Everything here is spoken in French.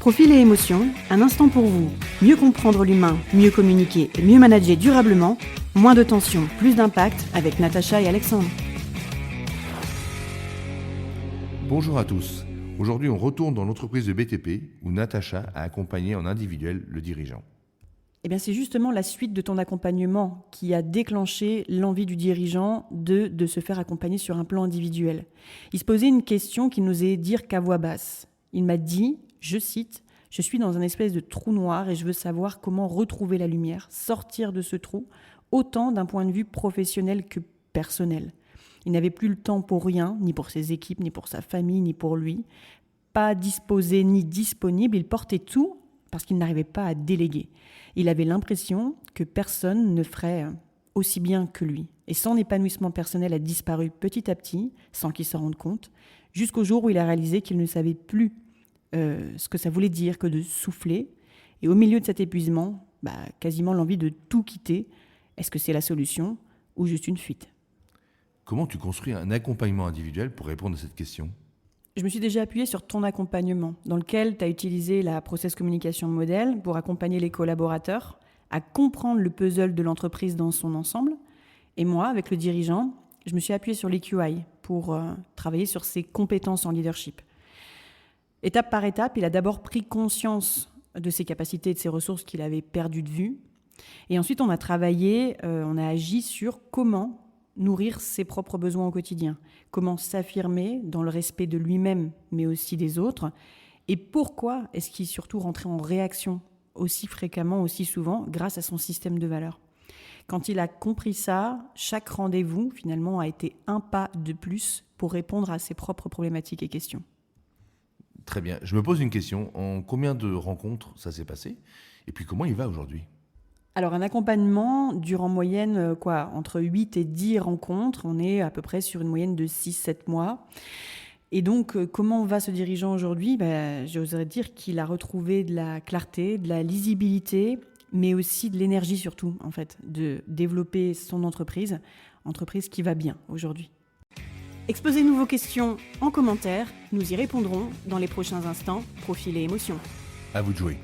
Profil et émotion, un instant pour vous. Mieux comprendre l'humain, mieux communiquer et mieux manager durablement. Moins de tension, plus d'impact avec Natacha et Alexandre. Bonjour à tous. Aujourd'hui, on retourne dans l'entreprise de BTP où Natacha a accompagné en individuel le dirigeant. Eh bien, c'est justement la suite de ton accompagnement qui a déclenché l'envie du dirigeant de se faire accompagner sur un plan individuel. Il se posait une question qui n'osait dire qu'à voix basse. Il m'a dit, je cite, « Je suis dans un espèce de trou noir et je veux savoir comment retrouver la lumière, sortir de ce trou, autant d'un point de vue professionnel que personnel. » Il n'avait plus le temps pour rien, ni pour ses équipes, ni pour sa famille, ni pour lui. Pas disposé ni disponible, il portait tout parce qu'il n'arrivait pas à déléguer. Il avait l'impression que personne ne ferait aussi bien que lui. Et son épanouissement personnel a disparu petit à petit, sans qu'il s'en rende compte, jusqu'au jour où il a réalisé qu'il ne savait plus ce que ça voulait dire que de souffler. Et au milieu de cet épuisement, quasiment l'envie de tout quitter. Est-ce que c'est la solution ou juste une fuite ? Comment tu construis un accompagnement individuel pour répondre à cette question ? Je me suis déjà appuyée sur ton accompagnement, dans lequel tu as utilisé la Process Communication Model pour accompagner les collaborateurs à comprendre le puzzle de l'entreprise dans son ensemble. Et moi, avec le dirigeant, je me suis appuyée sur l'EQI pour travailler sur ses compétences en leadership. Étape par étape, il a d'abord pris conscience de ses capacités et de ses ressources qu'il avait perdues de vue. Et ensuite, on a travaillé, on a agi sur comment nourrir ses propres besoins au quotidien, comment s'affirmer dans le respect de lui-même, mais aussi des autres, et pourquoi est-ce qu'il surtout rentrait en réaction aussi fréquemment, aussi souvent, grâce à son système de valeurs. Quand il a compris ça, chaque rendez-vous, finalement, a été un pas de plus pour répondre à ses propres problématiques et questions. Très bien. Je me pose une question. En combien de rencontres ça s'est passé ? Et puis comment il va aujourd'hui ? Alors, un accompagnement dure en moyenne entre 8 et 10 rencontres. On est à peu près sur une moyenne de 6-7 mois. Et donc, comment va ce dirigeant aujourd'hui ? J'oserais dire qu'il a retrouvé de la clarté, de la lisibilité, mais aussi de l'énergie surtout, en fait, de développer son entreprise qui va bien aujourd'hui. Exposez-nous vos questions en commentaire. Nous y répondrons dans les prochains instants. Profil et émotion. À vous de jouer.